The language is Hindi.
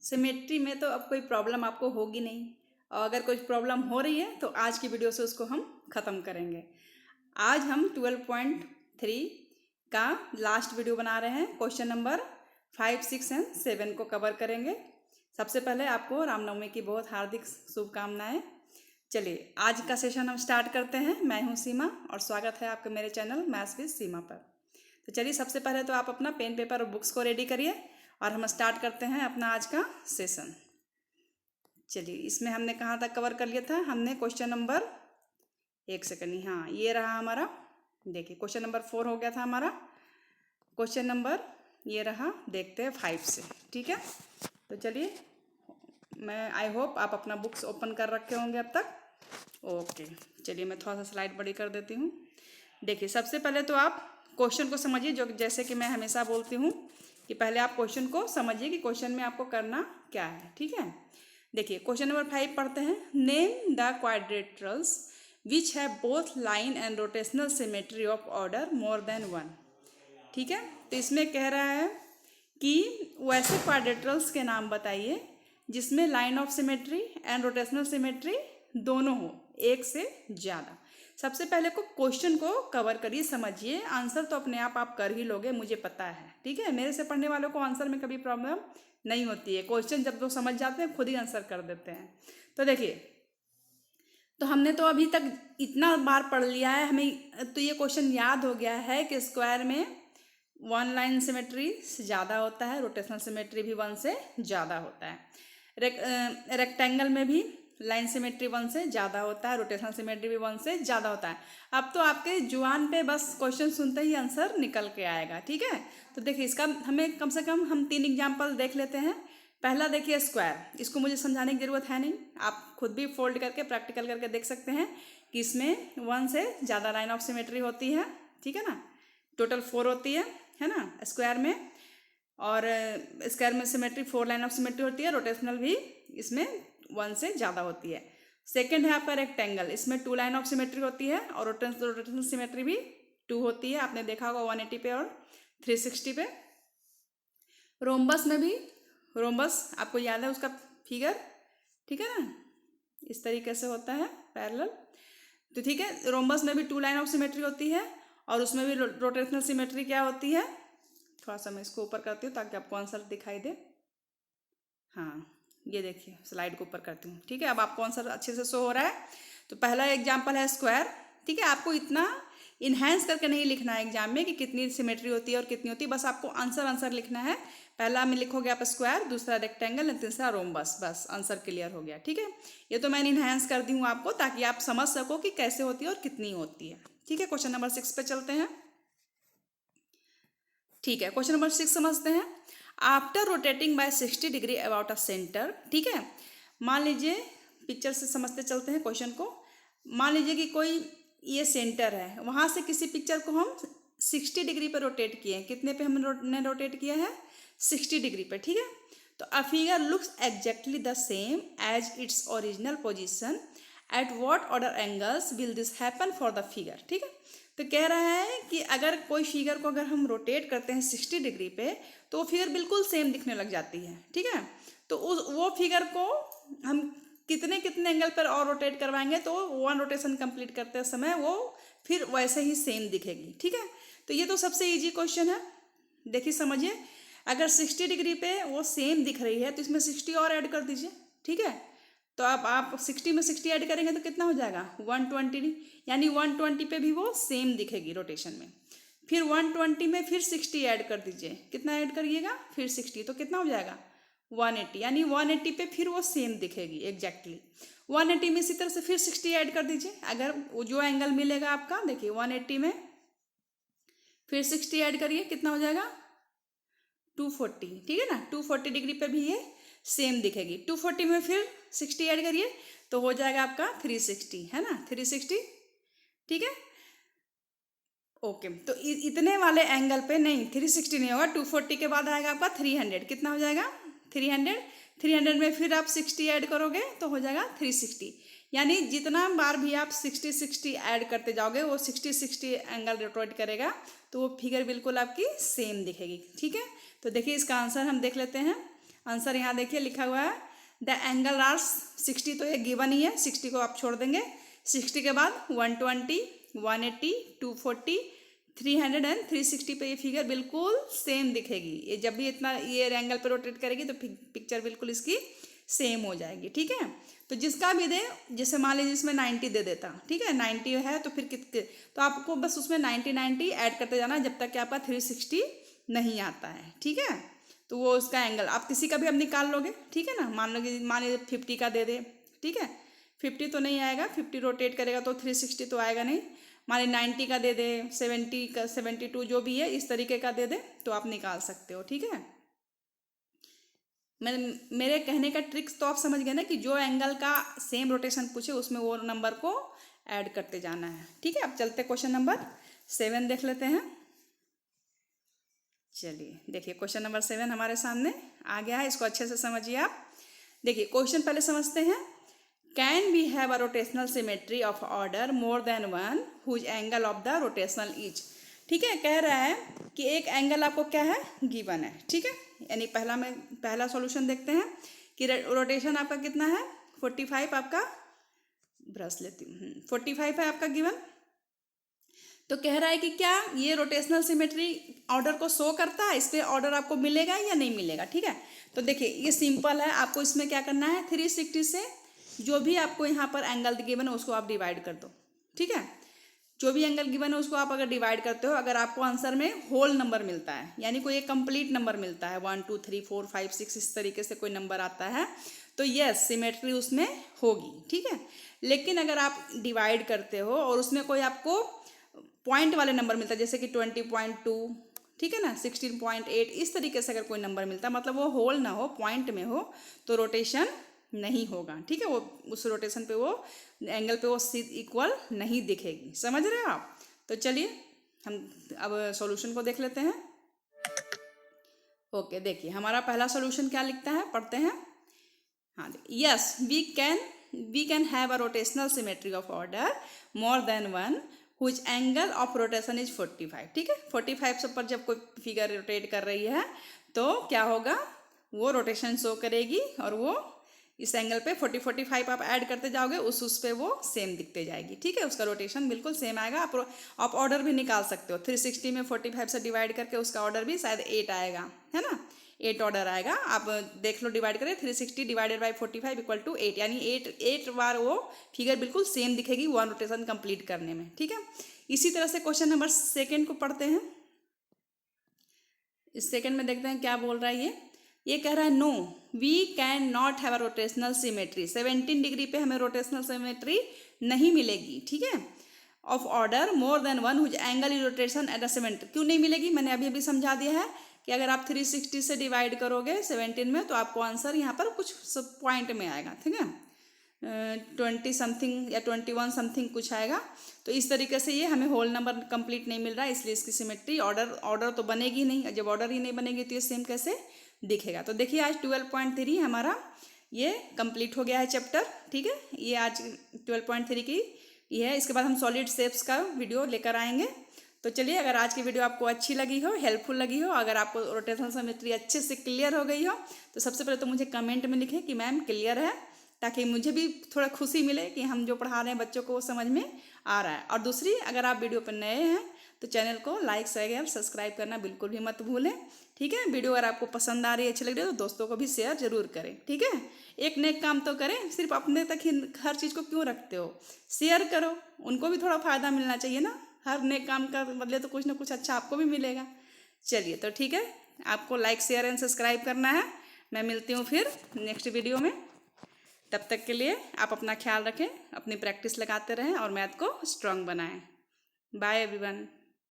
सिमेट्री में तो अब कोई प्रॉब्लम आपको होगी नहीं, और अगर कोई प्रॉब्लम हो रही है तो आज की वीडियो से उसको हम ख़त्म करेंगे। आज हम 12.3 का लास्ट वीडियो बना रहे हैं। क्वेश्चन नंबर 5, 6 एंड 7 को कवर करेंगे। सबसे पहले आपको रामनवमी की बहुत हार्दिक शुभकामनाएं। चलिए आज का सेशन हम स्टार्ट करते हैं। मैं हूं सीमा और स्वागत है आपके मेरे चैनल मैथ्स विद सीमा पर। तो चलिए सबसे पहले तो आप अपना पेन पेपर और बुक्स को रेडी करिए और हम स्टार्ट करते हैं अपना आज का सेशन। चलिए इसमें हमने कहाँ तक कवर कर लिया था? हमने क्वेश्चन नंबर, एक सेकंड, हाँ ये रहा हमारा। देखिए क्वेश्चन नंबर 4 हो गया था हमारा। क्वेश्चन नंबर ये रहा, देखते हैं 5 से। ठीक है, तो चलिए मैं आई होप आप अपना बुक्स ओपन कर रखे होंगे अब तक। ओके, चलिए मैं थोड़ा सा स्लाइड बड़ी कर देती हूँ। देखिए सबसे पहले तो आप क्वेश्चन को समझिए, जो जैसे कि मैं हमेशा बोलती हूँ कि पहले आप क्वेश्चन को समझिए कि क्वेश्चन में आपको करना क्या है। ठीक है, देखिए क्वेश्चन नंबर 5 पढ़ते हैं। Name the quadrilaterals which have both line and rotational symmetry of order more than 1। ठीक है, तो इसमें कह रहा है कि वैसे क्वाड्रेटरल्स के नाम बताइए जिसमें line of symmetry and rotational symmetry दोनों हो, एक से ज़्यादा। सबसे पहले को क्वेश्चन को कवर करिए, समझिए। आंसर तो अपने आप कर ही लोगे, मुझे पता है। ठीक है, मेरे से पढ़ने वालों को आंसर में कभी प्रॉब्लम नहीं होती है। क्वेश्चन जब वो समझ जाते हैं खुद ही आंसर कर देते हैं। तो देखिए, तो हमने तो अभी तक इतना बार पढ़ लिया है, हमें तो ये क्वेश्चन याद हो गया है कि स्क्वायर में 1 लाइन सिमेट्री से ज़्यादा होता है, रोटेशनल सिमेट्री भी 1 से ज़्यादा होता है। रेक्टेंगल में भी लाइन सिमेट्री 1 से ज़्यादा होता है, रोटेशनल सिमेट्री भी 1 से ज़्यादा होता है। अब तो आपके जुबान पे बस क्वेश्चन सुनते ही आंसर निकल के आएगा। ठीक है, तो देखिए इसका हमें कम से कम हम 3 एग्जाम्पल देख लेते हैं। पहला देखिए स्क्वायर, इसको मुझे समझाने की ज़रूरत है नहीं, आप खुद भी फोल्ड करके प्रैक्टिकल करके देख सकते हैं कि इसमें 1 से ज़्यादा लाइन ऑफ सिमेट्री होती है। ठीक है ना, टोटल 4 होती है ना स्क्वायर में, और स्क्वायर में सिमेट्री 4 लाइन ऑफ सिमेट्री होती है, रोटेशनल भी इसमें 1 से ज़्यादा होती है। सेकंड है आपका रेक्टेंगल, इसमें 2 लाइन ऑफ सिमेट्री होती है और रोटेशनल सिमेट्री भी 2 होती है। आपने देखा होगा 180 पे और 360 पे। रोम्बस में भी, रोम्बस आपको याद है उसका फिगर, ठीक है ना, इस तरीके से होता है पैरेलल। तो ठीक है, रोम्बस में भी 2 लाइन ऑफ सिमेट्री होती है और उसमें भी रोटेशनल सिमेट्री क्या होती है? थोड़ा सा मैं इसको ऊपर करती हूँ ताकि आपको आंसर दिखाई दे। हाँ ये देखिए, स्लाइड को ऊपर करती हूँ। ठीक है, अब आपको आंसर अच्छे से शो हो रहा है। तो पहला एग्जाम्पल है स्क्वायर। ठीक है, आपको इतना इन्हेंस करके नहीं लिखना है एग्जाम में कि कितनी सिमेट्री होती है और कितनी होती है, बस आपको आंसर लिखना है। पहला में लिखोगे आप स्क्वायर, दूसरा रेक्टेंगल, तीसरा रोम्बस, बस आंसर क्लियर हो गया। ठीक है, ये तो मैंने इन्हेंस कर दी हूँ आपको ताकि आप समझ सको कि कैसे होती है और कितनी होती है। ठीक है, क्वेश्चन नंबर 6 पे चलते हैं। ठीक है, क्वेश्चन नंबर 6 समझते हैं। After rotating by 60 degree about a centre. ठीक है, मान लीजिए, पिक्चर से समझते चलते हैं क्वेश्चन को। मान लीजिए कि कोई ये सेंटर है, वहाँ से किसी पिक्चर को हम 60 डिग्री पर रोटेट किए हैं। कितने पे हमने रोटेट किया है? 60 डिग्री पे। ठीक है, तो a figure looks exactly the same as its original position, at what order angles will this happen for the figure. ठीक है, तो कह रहा है कि अगर कोई फिगर को अगर हम रोटेट करते हैं 60 डिग्री पे तो वो फिगर बिल्कुल सेम दिखने लग जाती है। ठीक है, तो वो फिगर को हम कितने कितने एंगल पर और रोटेट करवाएंगे तो 1 रोटेशन कंप्लीट करते समय वो फिर वैसे ही सेम दिखेगी। ठीक है, तो ये तो सबसे इजी क्वेश्चन है। देखिए समझिए, अगर 60 डिग्री पे वो सेम दिख रही है तो इसमें 60 और ऐड कर दीजिए। ठीक है, तो अब आप 60 में 60 ऐड करेंगे तो कितना हो जाएगा? 120, यानी 120 पे भी वो सेम दिखेगी रोटेशन में। फिर 120 में फिर 60 ऐड कर दीजिए। कितना ऐड करिएगा? फिर 60, तो कितना हो जाएगा? 180, यानी 180 पे फिर वो सेम दिखेगी एग्जैक्टली। 180 में इसी तरह से फिर 60 ऐड कर दीजिए। अगर जो एंगल मिलेगा आपका, देखिए 180 में फिर 60 ऐड करिए, कितना हो जाएगा? 240। ठीक है ना, 240 डिग्री पे भी ये सेम दिखेगी। 240 में फिर 60 ऐड करिए तो हो जाएगा आपका 360, है ना, 360। ठीक है, ओके, तो इतने वाले एंगल पे नहीं, 360 नहीं होगा, 240 के बाद आएगा आपका 300। कितना हो जाएगा? 300। 300 में फिर आप 60 ऐड करोगे तो हो जाएगा 360। यानी जितना बार भी आप 60 ऐड करते जाओगे वो 60 एंगल रोटेट करेगा, तो वो फिगर बिल्कुल आपकी सेम दिखेगी। ठीक है, तो देखिए इसका आंसर हम देख लेते हैं। आंसर यहाँ देखिए लिखा हुआ है द एंगल आर 60, तो ये गिवन ही है, 60 को आप छोड़ देंगे। 60 के बाद 120, 180, 240, 300 एंड 360 पे ये फिगर बिल्कुल सेम दिखेगी। ये जब भी इतना ये एंगल पे रोटेट करेगी तो पिक्चर बिल्कुल इसकी सेम हो जाएगी, ठीक है। तो जिसका भी दे, जैसे मान लीजिए इसमें 90 दे देता, ठीक है, 90 है तो फिर कितने, तो आपको बस उसमें 90 ऐड करते जाना जब तक कि आपका 360 नहीं आता है, ठीक है। तो वो उसका एंगल आप किसी का भी अब निकाल लोगे, ठीक है ना। मान लीजिए 50 का दे दे, ठीक है, 50 तो नहीं आएगा, 50 रोटेट करेगा तो 360 तो आएगा नहीं। मान लीजिए 90 का दे दे, 70 का, 72 जो भी है इस तरीके का दे दे तो आप निकाल सकते हो, ठीक है। मेरे कहने का ट्रिक्स तो आप समझ गए ना कि जो एंगल का सेम रोटेशन पूछे उसमें वो नंबर को ऐड करते जाना है, ठीक है। अब चलते क्वेश्चन नंबर 7 देख लेते हैं। चलिए देखिए क्वेश्चन नंबर 7 हमारे सामने आ गया है, इसको अच्छे से समझिए आप। देखिए क्वेश्चन पहले समझते हैं। Can we have a rotational symmetry of order more than one whose angle of the rotational each, ठीक है। कह रहा है कि एक एंगल आपको क्या है, गिवन है, ठीक है। यानी पहला सॉल्यूशन देखते हैं कि रोटेशन आपका कितना है, 45 आपका, ब्रश लेती हूँ, 45 है आपका गिवन। तो कह रहा है कि क्या ये रोटेशनल सिमेट्री ऑर्डर को शो करता है, इस पर ऑर्डर आपको मिलेगा या नहीं मिलेगा, ठीक है। तो देखिए ये सिंपल है, आपको इसमें क्या करना है, 360 से जो भी आपको यहाँ पर एंगल गिवन है उसको आप डिवाइड कर दो, ठीक है। जो भी एंगल गिवन है उसको आप अगर डिवाइड करते हो, अगर आपको आंसर में होल नंबर मिलता है, यानी कोई एक कंप्लीट नंबर मिलता है, 1 2 3 4 5 6 इस तरीके से कोई नंबर आता है, तो यस सिमेट्री उसमें होगी, ठीक है। लेकिन अगर आप डिवाइड करते हो और उसमें कोई आपको पॉइंट वाले नंबर मिलता है, जैसे कि 20.2, ठीक है ना, 16.8, इस तरीके से अगर कोई नंबर मिलता है, मतलब वो होल ना हो, पॉइंट में हो, तो रोटेशन नहीं होगा, ठीक है। वो उस रोटेशन पे, वो एंगल पे वो इक्वल नहीं दिखेगी, समझ रहे हो आप। तो चलिए हम अब सॉल्यूशन को देख लेते हैं। ओके देखिए हमारा पहला सॉल्यूशन क्या लिखता है, पढ़ते हैं। हाँ yes we can have a rotational symmetry of order more than one whose angle of rotation is 45, ठीक है। 45 पर जब कोई फिगर रोटेट कर रही है तो क्या होगा, वो रोटेशन शो करेगी और वो इस एंगल पे 45 आप ऐड करते जाओगे, उस पे वो सेम दिखते जाएगी, ठीक है। उसका रोटेशन बिल्कुल सेम आएगा। आप ऑर्डर भी निकाल सकते हो, 360 में 45 से डिवाइड करके उसका ऑर्डर भी शायद 8 आएगा, है ना, 8 ऑर्डर आएगा। आप देख लो, डिवाइड करें 360 डिवाइडेड बाई 45 इक्वल टू 8, यानी 8 बार वो फिगर बिल्कुल सेम दिखेगी वन रोटेशन कंप्लीट करने में, ठीक है। इसी तरह से क्वेश्चन नंबर 2 को पढ़ते हैं। इस सेकंड में देखते हैं क्या बोल रहा है ये कह रहा है no we can not have a rotational symmetry, 17 degree पे हमें रोटेशनल सिमेट्री नहीं मिलेगी, ठीक है, of order more than one whose angle in rotation at a 70। क्यों नहीं मिलेगी, मैंने अभी अभी समझा दिया है कि अगर आप 360 से डिवाइड करोगे 17 में तो आपको आंसर यहाँ पर कुछ सब पॉइंट में आएगा, ठीक है, 20 समथिंग या 21 समथिंग कुछ आएगा। तो इस तरीके से ये हमें होल नंबर कंप्लीट नहीं मिल रहा है, इसलिए इसकी सिमेट्री ऑर्डर तो बनेगी नहीं। जब ऑर्डर ही नहीं बनेगी तो ये सेम कैसे दिखेगा। तो देखिए आज 12.3 हमारा ये कंप्लीट हो गया है चैप्टर, ठीक है। ये आज 12.3 की ये है। इसके बाद हम सॉलिड शेप्स का वीडियो लेकर आएंगे। तो चलिए, अगर आज की वीडियो आपको अच्छी लगी हो, हेल्पफुल लगी हो, अगर आपको रोटेशनल सिमेट्री अच्छे से क्लियर हो गई हो, तो सबसे पहले तो मुझे कमेंट में लिखें कि मैम क्लियर है, ताकि मुझे भी थोड़ा खुशी मिले कि हम जो पढ़ा रहे हैं बच्चों को वो समझ में आ रहा है। और दूसरी, अगर आप वीडियो पर नए हैं तो चैनल को लाइक शेयर सब्सक्राइब करना बिल्कुल भी मत भूलें, ठीक है। वीडियो अगर आपको पसंद आ रही है, अच्छी लग रही है, तो दोस्तों को भी शेयर जरूर करें, ठीक है। एक नेक काम तो करें, सिर्फ अपने तक ही हर चीज़ को क्यों रखते हो, शेयर करो, उनको भी थोड़ा फ़ायदा मिलना चाहिए ना। हर नेक काम का बदले तो कुछ ना कुछ अच्छा आपको भी मिलेगा। चलिए तो ठीक है, आपको लाइक शेयर एंड सब्सक्राइब करना है। मैं मिलती हूँ फिर नेक्स्ट वीडियो में। तब तक के लिए आप अपना ख्याल रखें, अपनी प्रैक्टिस लगाते रहें और मैथ को स्ट्रांग बनाएं। Bye everyone.